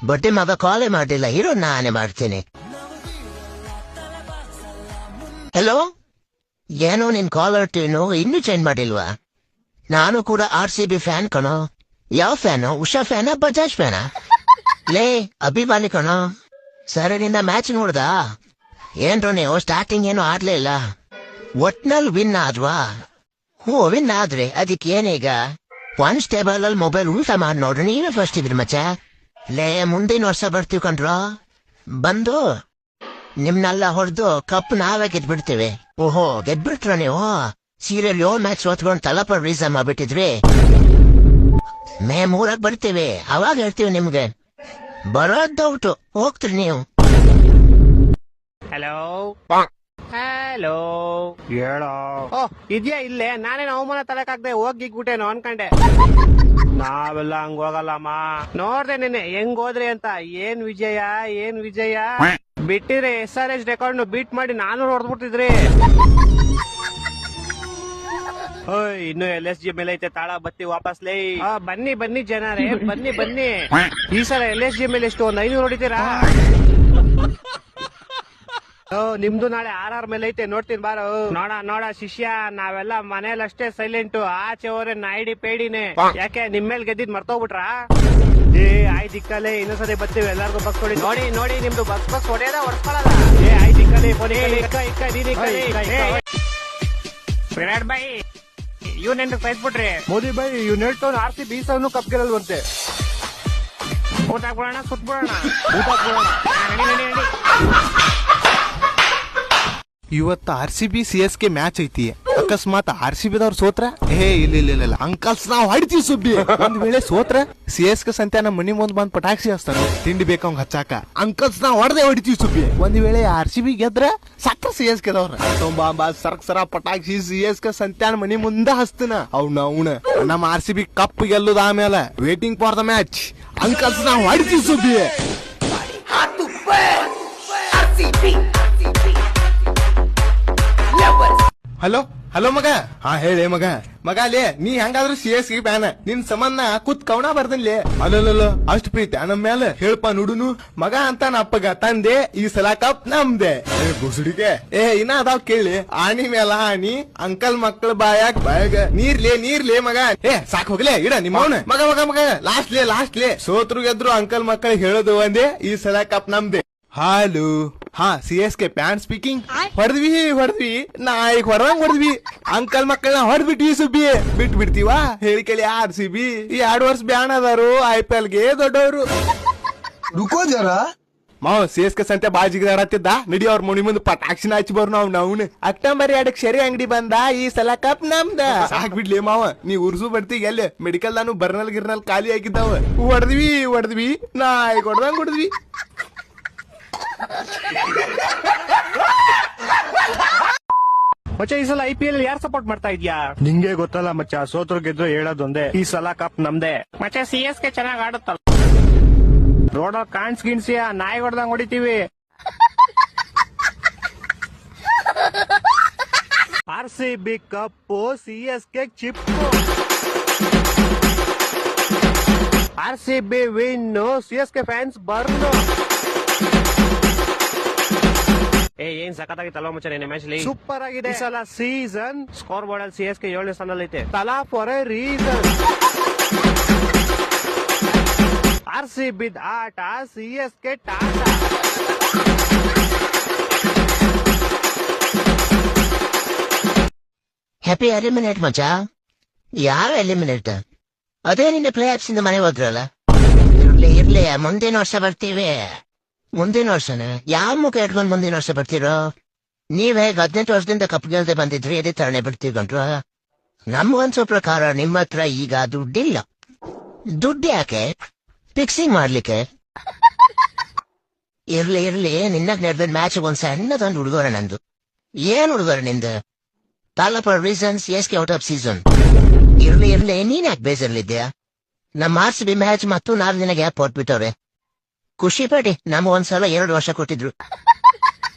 ಬಡ್ಡಿ ಮಗ ಕಾಲೇ ಮಾಡಿಲ್ಲ, ಹೀರೋ ನಾನೇ ಮಾಡ್ತೀನಿ. ಹಲೋ, ಏನೋ ನಿನ್ ಕಾಲರ್ ಟ್ಯೂನು ಇನ್ನೂ ಚೇಂಜ್ ಮಾಡಿಲ್ವಾ? ನಾನು ಕೂಡ RCB ಫ್ಯಾನ್ ಕಣೋ. ಯಾವ ಫ್ಯಾನು? ಉಷಾ ಫ್ಯಾನ, ಬಜಾಜ್ ಫ್ಯಾನ? ಲೇ ಅಭಿಮಾನಿ ಕಣೋ. ಸರಿನಿಂದ ಮ್ಯಾಚ್ ನೋಡ್ದ? ಏನ್ರೋ ನೀವು ಸ್ಟಾರ್ಟಿಂಗ್ ಏನು ಆಡ್ಲೇ ಇಲ್ಲ, ಒಟ್ನಲ್ಲಿ ವಿನ್ ಆದ್ವಾ? ವಿನ್ ಆದ್ರೆ ಅದಕ್ಕೆ ಏನೀಗ? ಕಾನ್ಸ್ಟೇಬಲ್ ಅಲ್ಲಿ ಮೊಬೈಲ್ ಊಟ ಮಾಡಿ ನೋಡ್ರಿ, ನೀವೇ ಫಸ್ಟ್ ಇದ್ರಿ ಮಚ್ಚ. ಲೇ ಮುಂದಿನ ವರ್ಷ ಬರ್ತೀವಿ ಕಣ್ರೋ. ಬಂದು ನಿಮ್ನೆಲ್ಲ ಹೊಡೆದು ಕಪ್ ನಾವೇ ಗೆದ್ಬಿಡ್ತೀವಿ. ಓಹೋ, ಗೆದ್ಬಿಟ್ರ ನೀವು? ಸೀರಿಯಲ್ 7 ಮ್ಯಾಚ್ ಸೋತ್ಕೊಂಡು ತಲಪ ರೀಸನ್ ಮಾಡ್ಬಿಟ್ಟಿದ್ರಿ. ಮೇ 3 ಬರ್ತೀವಿ, ಅವಾಗ ಹೇಳ್ತೀವಿ ನಿಮ್ಗೆ. ಬರೋದ್ ಡೌಟು, ಹೋಗ್ತೀರಿ ನೀವು. ಹಲೋ ಹಲೋ, ಹೇಳೋ. ಇದ್ಯಾ ಇಲ್ಲೇ? ನಾನೇನು ಅವಮಾನ ತಲಕಾಗ್ದೆ ಹೋಗಿಗ್ಬಿಟ್ಟೇನೋ ಅನ್ಕಂಡೆ. ನಾವೆಲ್ಲ ಹಂಗ ಹೋಗಲ್ಲಮ್ಮ. ನೋಡ್ದೆ ನಿನ್ನೆ ಹೆಂಗ್ ಹೋದ್ರಿ ಅಂತ. ಏನ್ ವಿಜಯ, ಏನ್ ವಿಜಯ. ಬಿಟ್ಟಿದ್ರೆ SRH ರೆಕಾರ್ಡ್ ಬೀಟ್ ಮಾಡಿ 400 ಹೊಡೆದ್ಬಿಟ್ಟಿದ್ರಿ. ಇನ್ನು LSG ಮೇಲೆ ಐತೆ ತಾಳ, ಬತ್ತಿ ವಾಪಸ್ ಲೈ. ಬನ್ನಿ ಬನ್ನಿ ಜನರೇ, ಬನ್ನಿ ಬನ್ನಿ. ಈ ಸಲ LSG ಮೇಲೆ ಎಷ್ಟು, 500 ಹೊಡಿತೀರಾ? ನಿಮ್ದು ನಾಳೆ RR ಮೇಲೆ ಐತೆ, ನೋಡ್ತೀನಿ ಬಾರೋ. ನೋಡ ಶಿಷ್ಯ, ನಾವೆಲ್ಲ ಮನೇಲಿ ಅಷ್ಟೇ ಸೈಲೆಂಟು, ಆಚೆ ಹೋದ್ರೆ ನಾಯ್ಡಿ ಪೇಡಿನೇ. ಯಾಕೆ ನಿಮ್ಮೇಲ್ ಗೆದ್ದಿದ್ ಮರ್ತೋಗ್ಬಿಟ್ರಾ? ಆಯ್ ದಿಕ್ಕಲೆ ಇನ್ನೊಂದ್ಸರಿ ಬರ್ತೀವಿ, ಎಲ್ಲಾರ್ಗು ಬಸ್ ಕೊಡಿ. ನೋಡಿ ನಿಮ್ದು ಬಸ್ ಹೊಡೆಯೋದ ಹೊಡ್ಕೊಳಲ್ಲ. ಆಯ್ ದಿಕ್ಕಲೆ ವಿರಾಟ್ ಬೈ ಇವ್ನೆಂದು ಕೈಸ್ಬಿಟ್ರಿ. ಮೋದಿ ಬೈ ಇವ್ನ ಹೇಳ್ತಾವ್ RCB ಸೌನು ಕಪ್ ಗೆಲ್ಲಲ್ವಂತೆ. ಊಟ ಹಾಕ್ಬಿಡೋಣ, ಸುತ್ಬಿಡೋಣ, ಊಟ ಹಾಕ್ಬಿಡೋಣ. ಇವತ್ತು RCB CSK ಮ್ಯಾಚ್ ಐತಿ. ಅಕಸ್ಮಾತ್ RCB ದವ್ರು ಸೋತ್ರ ಇಲ್ಲ ಅಂಕಲ್ಸ್ ನಾವು ಹೊಡಿತೀವಿ ಸುಬ್ಬಿ. ಒಂದ್ ವೇಳೆ ಸೋತ್ರ CSK ಸಂತೆ ನಮ್ಮ ಮನಿ ಮುಂದ್ ಬಂದ್ ಪಟಾಕ್ಷಿ ಹಚ್ತಾರ, ತಿಂಡಿ ಬೇಕಂಗ್ ಹಚ್ಚಾಕ. ಅಂಕಲ್ಸ್ ನಾವು ಹೊಡೆದೇ ಹೊಡಿತೀವಿ ಸುಬ್ಬಿ. ಒಂದ್ ವೇಳೆ RCB ಗೆದ್ರ ಸಕ್ರ CSK ದವ್ರ ಸರ ಪಟಾಕ್ಷಿ CSK ಸಂತ್ಯಾನ ಮನಿ ಮುಂದ ಹಚ್ತನ. ಅವ್ನ ನಮ್ಮ RCB ಕಪ್ ಗೆಲ್ಲುದ ಆಮೇಲೆ waiting for the match. Uncles ನಾವು ಹೊಡಿತೀವಿ ಸುಬ್ಬಿ. ಹಲೋ ಮಗ. ಹೇಳಿ ಮಗ ಲೇ, ನೀ ಹೆಂಗಾದ್ರು CSK ಫ್ಯಾನ್, ನಿನ್ ಸಂಬಂಧ ಕೂತ್ ಕವಣ ಬರ್ದನ್ಲಿ. ಅಲ್ಲ ಅಷ್ಟು ಪ್ರೀತಿ ನಮ್ಮ ಮ್ಯಾಲ ಹೇಳ್ಪ ನುಡುನು. ಮಗ ಅಂತ ಅಪ್ಪಗ ತಂದೆ, ಈ ಸಲ ಕಪ್ ನಮ್ದೆ. ಗುಸುಡಿಗೆ ಇನ್ನ ಅದಾವ್ ಕೇಳಿ. ಆಣಿ ಮೇಲ ಆಣಿ, ಅಂಕಲ್ ಮಕ್ಕಳ ಬಾಯಾಗ ನೀರ್ಲೇ ಮಗ. ಸಾಕ್ ಹೋಗ್ಲೇ ಇಡ ನಿಮ್ಮ ಮಗ ಲಾಸ್ಟ್ ಲೇ ಸೋತ್ರು ಗೆದ್ರು ಅಂಕಲ್ ಮಕ್ಕಳಿಗೆ ಹೇಳೋದು ಒಂದೇ, ಈ ಸಲ ಕಪ್ ನಮ್ದೆ. ಹಾಲು CSK ಫ್ಯಾನ್ ಸ್ಪೀಕಿಂಗ್. ಹೊಡೆದ್ವಿ ನಾಯಿಗ್ ಹೊಡೆದ್ವಿ. ಅಂಕಲ್ ಮಕ್ಕಳನ್ನ ಹೊಡೆದ್ಬಿಟ್ವಿ ಸುಬ್ಬಿ. ಬಿಡ್ತೀವ ಹೇಳಿ ಕೇಳಿ. RCB ಈ 2 ವರ್ಷ ಬ್ಯಾನ್ ಅದಾರು IPL ಗೆ ದೊಡ್ಡವರು. ರುಕೋ ಜರ ಮಾವ್ CSK ಸಂತೆ ಬಾಜಿಗದಾಡತ್ತಿದ್ದ. ನಡಿ ಅವ್ರ ಮುನಿ ಮುಂದೆ ಪಟಾಕ್ಷಿನ ಹಚ್ಚಿ ಬರ್. ನಾವು ಅಕ್ಟೋಬರ್ 2 ಶರಿ ಅಂಗಡಿ ಬಂದ, ಈ ಸಲ ಕಪ್ ನಮ್ದ. ಸಾಕ್ ಬಿಡ್ಲಿ ಮಾವ, ನೀ ಉರ್ಸು ಬರ್ತೀಗ ಎಲ್ಲಿ ಮೆಡಿಕಲ್ ನಾನು ಬರ್ನಲ್ ಖಾಲಿ ಆಗಿದ್ದಾವ. ಹೊಡೆದ್ವಿ ನಾಯಿಗ್ ಹೊಡೆದ್ವಿ. ಮಚ್ಚ ಈ ಸಲ IPL ಯಾರು ಸಪೋರ್ಟ್ ಮಾಡ್ತಾ ಇದ್ಯಾ? ನಿಂಗೆ ಗೊತ್ತಲ್ಲ ಮಚ್ಚ, ಸೋತ್ರು ಗೆದ್ರು ಹೇಳೋದೊಂದೇ, ಈ ಸಲ ಕಪ್ ನಮ್ದೆ. ಮಚ್ಚ CSK ಚೆನ್ನಾಗ್ ಆಡುತ್ತಲ್ಲ, ರೋಡಲ್ಲಿ ಗಿಣ್ಸಿಯ ನಾಯಿ ಹೊಡೆದಂಗ್ ಹೊಡಿತೀವಿ. RCB ಕಪ್ಪು, CSK ಚಿಪ್ಪು. RCB win, CSK fans burn. ಏನ್ ಸಖತ್ತಾಗಿತ್ತಲ್ವ ಮಚ್ಚ ನಿನ್ನೆ ಮ್ಯಾಚ್ ಅಲ್ಲಿ? ಸೂಪರ್ ಆಗಿದೆ. ಈ ಸಲ ಸೀಸನ್ ಸ್ಕೋರ್ ಬೋರ್ಡ್ ಅಲ್ಲಿ CSK 7ನೇ ಸ್ಥಾನದಲ್ಲಿ ಐತೆ. ತಲಾ ಫಾರ್ ಎ ರೀಸನ್. RCB ಆಟ, CSK ಟಾಟ. ಹ್ಯಾಪಿ ಎಲಿಮಿನೇಟ್ ಮಚ್ಚ. ಯಾವ ಎಲಿಮಿನೇಟ್? ಅದೇ ನಿನ್ನೆ ಪ್ಲೇ ಆಫ್ಸ್ ಇಂದ ಮನೆ ಹೋದ್ರಲ್ಲ. ಇರ್ಲಿ ಮುಂದಿನ ವರ್ಷ ಬರ್ತೀವಿ. ಮುಂದಿನ ವರ್ಷನ ಯಾವ ಮುಖ ಇಟ್ಕೊಂಡ್ ಮುಂದಿನ ವರ್ಷ ಬರ್ತೀರೋ? ನೀವ್ ಹೇಗ್ 18 ವರ್ಷದಿಂದ ಕಪ್ ಗೆಲ್ದೆ ಬಂದಿದ್ರಿ, ಅದೇ ತರನೇ ಬರ್ತೀವಿ ಕಂಡ್ರ. ನಮ್ಗನ್ಸೋ ಪ್ರಕಾರ ನಿಮ್ಮ ಹತ್ರ ಈಗ ದುಡ್ಡಿಲ್ಲ. ದುಡ್ಡು ಯಾಕೆ? ಫಿಕ್ಸಿಂಗ್ ಮಾಡ್ಲಿಕ್ಕೆ. ಇರ್ಲಿ ನಿನ್ನ ನಡೆದ ಮ್ಯಾಚ್ ಒಂದ್ ಸಣ್ಣದೊಂದು ಹುಡುಗರ ನಂದು. ಏನ್ ಹುಡುಗರ ನಿಂದ? ತಾಲಪ reason CSK out of season. ಇರ್ಲಿ ನೀನ್ ಯಾಕೆ ಬೇಜಾರ್ಲಿದ್ಯಾ? ನಮ್ಮ RCB ಮ್ಯಾಚ್ ಮತ್ತು 4 ದಿನ ಗ್ಯಾಪ್ ಕೊಟ್ಬಿಟ್ಟವ್ರೆ. ಖುಷಿ ಪಡಿ, ನಮ್ಗೆ ಒಂದ್ಸಲ 2 ವರ್ಷ ಕೊಟ್ಟಿದ್ರು.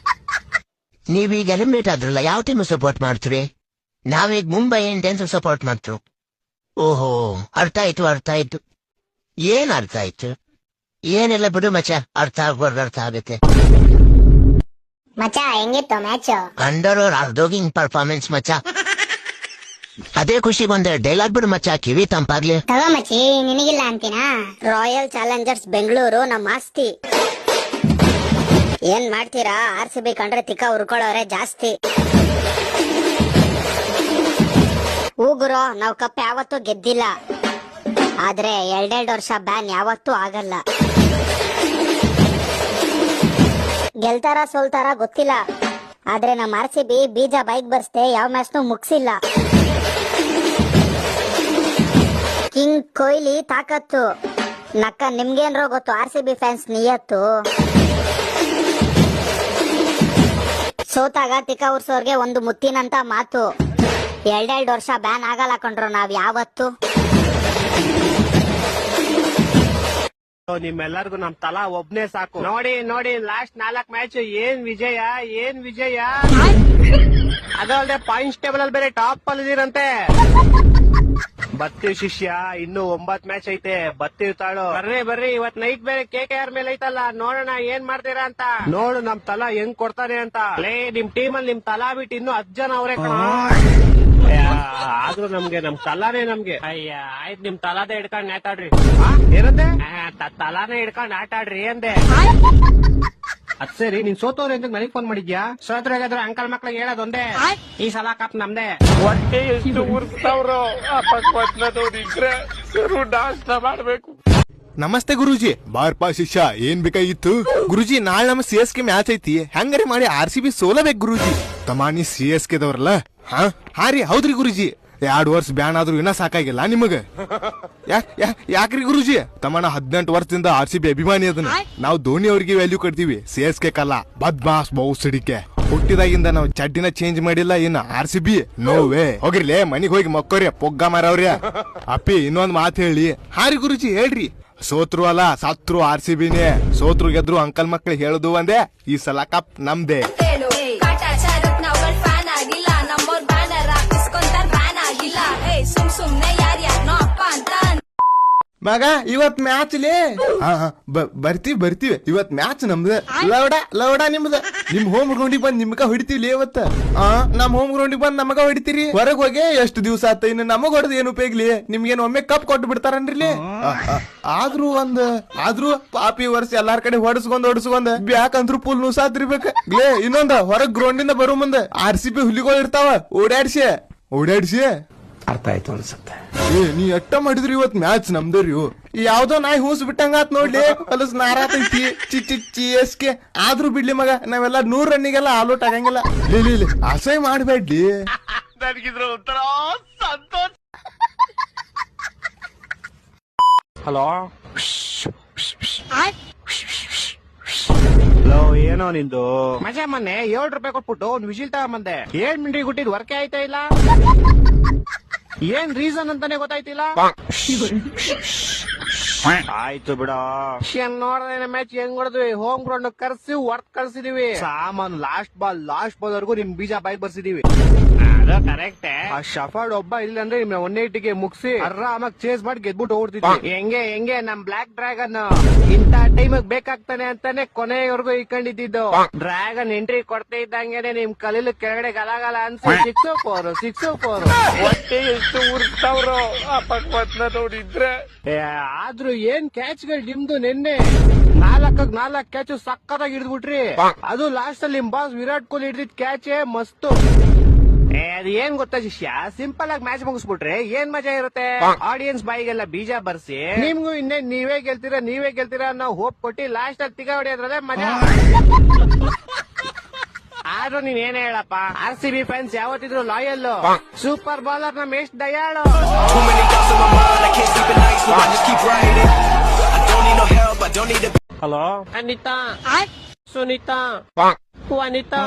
ನೀವೀಗ ಎಲಿಮಿನೇಟ್ ಆದ್ರಲ್ಲ, ಯಾವ ಟೀಮ್ ಸಪೋರ್ಟ್ ಮಾಡ್ತೀರಿ? ನಾವೀಗ ಮುಂಬೈ ಇಂಡಿಯನ್ಸ್ ಸಪೋರ್ಟ್ ಮಾಡ್ತೀವಿ. ಓಹೋ, ಅರ್ಥ ಆಯ್ತು. ಏನ್ ಅರ್ಥ ಆಯ್ತು? ಏನಿಲ್ಲ ಬಿಡು ಮಚ್ಚ, ಅರ್ಥ ಆಗ್ಬಾರ್ದು ಅರ್ಥ ಆಗುತ್ತೆ. ಮಚ್ಚ ಹೆಂಗಿತ್ತು ಮ್ಯಾಚ್? ಅಂಡರ್ ಅರ್ಧೋಗಿಂಗ್ ಪರ್ಫಾರ್ಮೆನ್ಸ್ ಮಚ್ಚ. ಅದೇ ಖುಷಿ ಬಂದೆ ಡೈಲಾಗ್ ಬಿಡು ಮಚ್ಚ, ಕಿವಿ ತಂಪಾಗ್ಲಿ. ತಗೋ ಮಚ್ಚಿ, ನಿನಗಿಲ್ಲ ಅಂತೀನಾ? ರಾಯಲ್ ಚಾಲೆಂಜರ್ಸ್ ಬೆಂಗಳೂರು ನಮ್ಮ ಆಸ್ತಿ. ಏನ್ ಮಾಡ್ತೀರಾ, RCB ಕಂಡ್ರೆ ತಿಕ್ಕ ಉರ್ಕೊಳ್ಳೋರೆ ಜಾಸ್ತಿ. ಹೂಗುರು, ನಾವ್ ಕಪ್ ಯಾವತ್ತೂ ಗೆದ್ದಿಲ್ಲ, ಆದ್ರೆ 2 ವರ್ಷ ಬ್ಯಾನ್ ಯಾವತ್ತೂ ಆಗಲ್ಲ. ಗೆಲ್ತಾರ ಸೋಲ್ತಾರ ಗೊತ್ತಿಲ್ಲ, ಆದ್ರೆ ನಮ್ಮ RCB ಬೀಜ ಬೈಕ್ ಬರ್ಸ್ದೆ ಯಾವ ಮ್ಯಾಚ್ನೂ ಮುಗ್ಸಿಲ್ಲ. ಕಿಂಗ್ ಕೊಹ್ಲಿ ತಾಕತ್ತು, ನಕ್ಕ ನಿಮ್ಗೇನ್ರೋ ಗೊತ್ತು RCB ಫ್ಯಾನ್ಸ್ ನಿಯತ್ತು. ಸೋತಾಗ ತಿಕ್ಕ ಉರ್ಸೋರ್ಗೆ ಒಂದು ಮುತ್ತಿನಂತ ಮಾತು. 2 ವರ್ಷ ಬ್ಯಾನ್ ಆಗಲ್ಲ ಕಣ್ರು ನಾವ್ ಯಾವತ್ತು. ನಿಮ್ಮೆಲ್ಲರಿಗೂ ನಮ್ ತಲಾ ಒಬ್ನೇ ಸಾಕು. ನೋಡಿ ನೋಡಿ ಲಾಸ್ಟ್ 4 ಮ್ಯಾಚ್ ಏನ್ ವಿಜಯ, ಏನ್ ವಿಜಯ. ಅದಲ್ಲದೆ ಪಾಯಿಂಟ್ಸ್ ಟೇಬಲ್ ಅಲ್ಲಿ ಬೇರೆ ಟಾಪ್ ಅಲ್ಲಿ ಇದೀರಂತೆ. ಬರ್ತೀವಿ ಶಿಷ್ಯ, ಇನ್ನು 9 ಮ್ಯಾಚ್ ಐತೆ, ಬರ್ತೀವಿ ತಾಳು. ಬರ್ರಿ ಇವತ್ ನೈಟ್ ಬೇರೆ KKR ಮೇಲೆ ಐತಲ್ಲ, ನೋಡೋಣ ಏನ್ ಮಾಡ್ತೀರಾ ಅಂತ. ನೋಡು ನಮ್ ತಲಾ ಹೆಂಗ್ ಕೊಡ್ತಾನೆ ಅಂತ. ಲೇ ನಿಮ್ ಟೀಮ್ ಅಲ್ಲಿ ನಿಮ್ ತಲಾ ಬಿಟ್ಟು ಇನ್ನು 10 ಜನ ಅವ್ರೆ ಕಣ. ಆದ್ರೂ ನಮ್ ತಲಾನೇ ನಮ್ಗೆ. ಅಯ್ಯ ಆಯ್ತು, ನಿಮ್ ತಲಾದೇ ಹಿಡ್ಕೊಂಡ್ ಆಟಾಡ್ರಿ. ಏನಂದೆ? ತಲಾನೇ ಹಿಡ್ಕೊಂಡ್ ಆಟಾಡ್ರಿ ಅಂದೆ. ಅದ್ ಸರಿ, ನೀನ್ ಸೋತವ್ರೆ ಅಂತ ನನಗ್ ಫೋನ್ ಮಾಡಿದ್ಯಾ? ಸೋತ್ರಾಗಾದ್ರೆ ಅಂಕಲ್ ಮಕ್ಳಿಗೆ ಹೇಳೋದೊಂದೇ, ಈ ಸಲ ಕಪ್ ನಮ್ದೆ. ಹೊಟ್ಟೆ ಎಷ್ಟು ಉರ್ಸ್ತಾವ್ರೋ ಇದ್ರೆ ನಾಷ್ಟ ಮಾಡ್ಬೇಕು. ನಮಸ್ತೆ ಗುರುಜಿ. ಬಾರ್ಪಾ ಶಿಷ್ಯ, ಏನ್ ಬೇಕಾಗಿತ್ತು? ಗುರುಜಿ ನಾಳೆ ನಮ್ಮ CSK ಮ್ಯಾಚ್ ಐತಿ, ಹೆಂಗಾರೆ ಮಾಡಿ RCB ಸೋಲಬೇಕು ಗುರುಜಿ. ತಮಾನಿ CSK ದವ್ರಲ್ಲ? ಹಾ ರೀ, ಹೌದ್ರಿ ಗುರುಜಿ. 2 ವರ್ಷ ಬ್ಯಾನ್ ಆದ್ರೂ ಇನ್ನ ಸಾಕಾಗಿಲ್ಲ ನಿಮಗ? ಯಾಕ್ರಿ ಗುರುಜಿ? ತಮ್ಮಣ್ಣ 18 ವರ್ಷದಿಂದ RCB ಅಭಿಮಾನಿ ಅದನ್ನ. ನಾವು ಧೋನಿ ಅವ್ರಿಗೆ ವ್ಯಾಲ್ಯೂ ಕೊಡ್ತೀವಿ, CSK ಕಲ್ಲ. ಬದ್ಮಾಸ್ ಬಹು ಸಿಡಿಕೆ ಹುಟ್ಟಿದಾಗಿಂದ ನಾವು ಚಡ್ಡಿನ ಚೇಂಜ್ ಮಾಡಿಲ್ಲ, ಇನ್ನ RCB ನೋವೇ. ಹೋಗಿರ್ಲಿ ಮನಿಗ್ ಹೋಗಿ ಮಕ್ಕೋರಿ, ಪೊಗ್ಗ ಮಾರವ್ರಿ. ಅಪ್ಪಿ ಇನ್ನೊಂದ್ ಮಾತು ಹೇಳಿ. ಹಾರಿ ಗುರುಜಿ ಹೇಳ್ರಿ. ಸೋತ್ರು ಅಲ್ಲ ಸತ್ರು RCBನೇ. ಸೋತ್ರು ಗೆದ್ರು ಅಂಕಲ್ ಮಕ್ಳು ಹೇಳುದು ಒಂದೇ, ಈ ಸಲ ಕಪ್ ನಮ್ದೇ. ಮಗ ಇವತ್ ಮ್ಯಾಚ್ ಲೇ. ಬರ್ತೀವಿ ಇವತ್ ಮ್ಯಾಚ್ ನಮ್ದ. ಲೌಡ ನಿಮ್ದ. ನಿಮ್ ಹೋಮ್ ಗ್ರೌಂಡಿಗೆ ಬಂದ್ ನಿಮ್ಗ ಹೊಡಿತೀವಿ ಇವತ್ತ. ನಮ್ ಹೋಮ್ ಗ್ರೌಂಡಿಗೆ ಬಂದ್ ನಮಗ ಹೊಡಿತೀರಿ. ಹೊರಗ್ ಹೋಗಿ ಎಷ್ಟು ದಿವಸ ಆತ, ಇನ್ನು ನಮಗ್ ಹೊಡೆದ್ ಏನು ಉಪಯೋಗ್ಲಿ? ನಿಮ್ಗೇನು ಒಮ್ಮೆ ಕಪ್ ಕೊಟ್ಟು ಬಿಡ್ತಾರನ್ರಿ? ಆದ್ರೂ ಪಾಪಿ ವರ್ಷ ಎಲ್ಲಾರ್ ಕಡೆ ಹೊಡಸ್ಕೊಂಡ್ ಬ್ಯಾಕಂದ್ರು ಫುಲ್ ನುಸಾತಿರ್ಬೇಕ. ಲೇ ಇನ್ನೊಂದ, ಹೊರಗ್ ಗ್ರೌಂಡಿಂದ ಬರೋ ಮುಂದ RCB ಹುಲಿಗಳು ಇರ್ತಾವ, ಓಡಾಡ್ಸಿ. ಅರ್ಥ ಆಯ್ತು ಅನ್ಸುತ್ತೆ. ನೀ ಎಟ್ಟ ಮಾಡಿದ್ರಿ ಇವತ್ ಮ್ಯಾಚ್ ನಮ್ದರಿ. ಯಾವ್ದೋ ನಾಯಿ ಹೂಸ್ ಬಿಟ್ಟಂಗಾತ್ ನೋಡ್ಲಿ, ಹೊಲಸ್ ನಾರಾತೈತಿ CSK. ಆದ್ರೂ ಬಿಡ್ಲಿ ಮಗ, ನಾವೆಲ್ಲ 100 ರನ್ನಿಗೆಲ್ಲ ಆಲ್ಔಟ್ ಆಗಂಗಿಲ್ಲ. ಅಸಹ್ಯ ಮಾಡ್ಬೇಡ್ಲಿ. ನನಗಿದ್ರ ಒಂಥರ ಸಂತೋಷ. ಹಲೋ ಏನೋ ನಿಂದು ಮಜಾ. ಮೊನ್ನೆ 7 ರೂಪಾಯಿ ಕೊಟ್ಬಿಟ್ಟು ಒಂದು ವಿಜಿಲ್ ತಗೊಂಬಂದೆ. 7 ಮಿನಿಟ್ ಗುಟ್ಟಿದ್ ವರ್ಕೆ ಆಯ್ತಾ ಇಲ್ಲ. ಏನ್ ರೀಸನ್ ಅಂತಾನೆ ಗೊತ್ತಾಯ್ತಿಲ್ಲ. ಆಯ್ತು ಬಿಡ. ನೋಡ್ದೆ ಮ್ಯಾಚ್ ಹೆಂಗ್ ಹೊಡೆದ್ವಿ. ಹೋಮ್ ಗ್ರೌಂಡ್ ಕರ್ಸಿ ಹೊರ್ತ್ ಕಳ್ಸಿದೀವಿ. ಸಾಮಾನು ಲಾಸ್ಟ್ ಬಾಲ್ ವರ್ಗು ನಿಮ್ ಬೀಜ ಬಾಯ್ ಬರ್ಸಿದೀವಿ. ಕರೆಕ್ಟ್. ಆ ಶಫರ್ಡ್ ಒಬ್ಬ ಇಲ್ಲ ಅಂದ್ರೆ 180ಗೆ ಮುಗಿಸಿ ಆರಾಮಾಗಿ ಚೇಸ್ ಮಾಡಿ ಗೆದ್ಬಿಟ್ಟು ಓಡ್ತಿದ್ವಿ. ಹೆಂಗೆ ನಮ್ ಬ್ಲಾಕ್ ಡ್ರ್ಯಾಗನ್ ಇಂತ ಟೈಮ್ ಬೇಕಾಗ್ತಾನೆ ಅಂತಾನೆ ಕೊನೆಯವರೆಗೂ ಇಟ್ಕೊಂಡಿದ್ದು. ಡ್ರ್ಯಾಗನ್ ಎಂಟ್ರಿ ಕೊಡ್ತಾ ಇದ್ದಂಗೆನೆ ನಿಮ್ ಕಲೀಲು ಕೆಳಗಡೆ ಗಲಾಗಲ ಅನ್ಸಿ 6-4 ಹೊಟ್ಟೆ ಎಷ್ಟು ಉರ್ಸ್ತಾವ್ರೋ ನೋಡಿದ್ರೆ. ಆದ್ರೂ ಏನ್ ಕ್ಯಾಚ್ ಗಳು ನಿಮ್ದು. ನಿನ್ನೆ 4 ಕ್ಯಾಚ್ ಸಕ್ಕತ್ತಾಗಿ ಹಿಡಿದ್ಬಿಟ್ರಿ. ಅದು ಲಾಸ್ಟ್ ಅಲ್ಲಿ ನಿಮ್ ಬಾಸ್ ವಿರಾಟ್ ಕೊಹ್ಲಿ ಹಿಡಿದಿದ್ ಕ್ಯಾಚ್ ಮಸ್ತು. ಅದ್ ಏನ್ ಗೊತ್ತಾ ಶಿಷ್ಯ, ಸಿಂಪಲ್ ಆಗಿ ಮ್ಯಾಚ್ ಮುಗಿಸ್ಬಿಟ್ರೆ ಏನ್ ಮಜಾ ಇರುತ್ತೆ. ಆಡಿಯನ್ಸ್ ಬಾಯಿಗೆಲ್ಲ ಬೀಜ ಬರ್ಸಿ ನಿಮ್ಗೂ ಇನ್ನೇ ನೀವೇ ಗೆಲ್ತೀರಾ ನಾವು ಹೋಪ್ ಕೊಟ್ಟಿ ಲಾಸ್ಟ್ ಅಲ್ಲಿ ತಿಗ ಹೊಡಿಯೋದ್ರಲ್ಲೇ ಮಜಾ. ಆದ್ರೂ ನೀನ್ ಏನೇ ಹೇಳಪ್ಪ, RCB ಫ್ಯಾನ್ಸ್ ಯಾವತ್ತಿದ್ರು ಲಾಯಲ್. ಸೂಪರ್ ಬೌಲರ್ ನಮ್ ಎಷ್ಟ್ ದಯಾಳು. ಹಲೋ ಅನಿತಾ, ಸುನೀತಾ, ವನಿತಾ.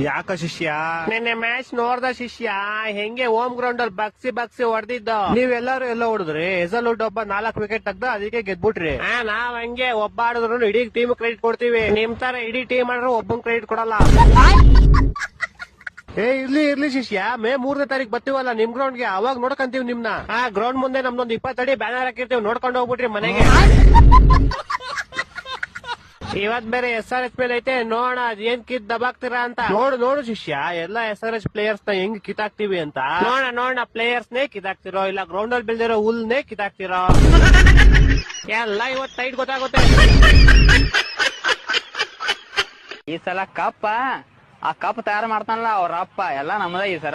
ಯಾಕ ಶಿಷ್ಯ ನಿನ್ನೆ ಮ್ಯಾಚ್ ನೋಡ್ದ ಶಿಷ್ಯ? ಹೆಂಗೆ ಹೋಮ್ ಗ್ರೌಂಡ್ ಅಲ್ಲಿ ಬಗ್ಸಿ ಹೊಡೆದಿದ್ದ. ನೀವೆಲ್ಲರೂ ಎಲ್ಲ ಹೊಡೆದ್ರಿ. ಹೆಸಲ್ವುಡ್ ಒಬ್ಬ 4 ವಿಕೆಟ್ ತೆಗ್ದ, ಅದಕ್ಕೆ ಗೆದ್ಬಿಟ್ರಿ. ನಾವ್ ಹಂಗೆ ಒಬ್ಬ ಆಡಿದ್ರು ಇಡೀ ಟೀಮ್ ಕ್ರೆಡಿಟ್ ಕೊಡ್ತೀವಿ. ನಿಮ್ ತರ ಇಡೀ ಟೀಮ್ ಆಡಿದ್ರು ಒಬ್ಬನ್ ಕ್ರೆಡಿಟ್ ಕೊಡಲ್ಲ. ಇರ್ಲಿ ಶಿಷ್ಯ, ಮೇ 3ನೇ ತಾರೀಕು ಬರ್ತೀವಲ್ಲ ನಿಮ್ ಗ್ರೌಂಡ್ಗೆ, ಅವಾಗ ನೋಡ್ಕಂತೀವಿ ನಿಮ್ನ. ಆ ಗ್ರೌಂಡ್ ಮುಂದೆ ನಮ್ದೊಂದು 20 ಅಡಿ ಬ್ಯಾನರ್ ಹಾಕಿರ್ತೀವಿ, ನೋಡ್ಕೊಂಡು ಹೋಗ್ಬಿಟ್ರಿ ಮನೆಗೆ. ಇವತ್ ಬೇರೆ SRH ಮೇಲೆ ಐತೆ, ನೋಡ ಏನ್ ಕಿತ್ ದಬಾಕ್ತೀರಾ ಅಂತ. ನೋಡು ಶಿಷ್ಯ, ಎಲ್ಲಾ SRH ಪ್ಲೇಯರ್ಸ್ ನ ಹೆಂಗ್ ಕಿತ್ತಾಕ್ತಿವಿ ಅಂತ. ನೋಡ ಪ್ಲೇಯರ್ಸ್ ನೇ ಕಿತ್ತಾಕ್ತಿರೋ ಇಲ್ಲ ಗ್ರೌಂಡ್ ಅಲ್ಲಿ ಬೆಳ್ದಿರೋ ಹುಲ್ನೇ ಕಿತ್ತಾಕ್ತಿರೋ ಎಲ್ಲ ಇವತ್ ಟೈಟ್ ಗೊತ್ತಾಗುತ್ತೆ. ಈ ಸಲ ಕಪ್ಪ ಆ ಕಪ್ ತಯಾರು ಮಾಡ್ತಾನಲ್ಲ ಅವ್ರ ಅಪ್ಪ ಎಲ್ಲ ನಮ್ಮದ ಈ ಸಲ.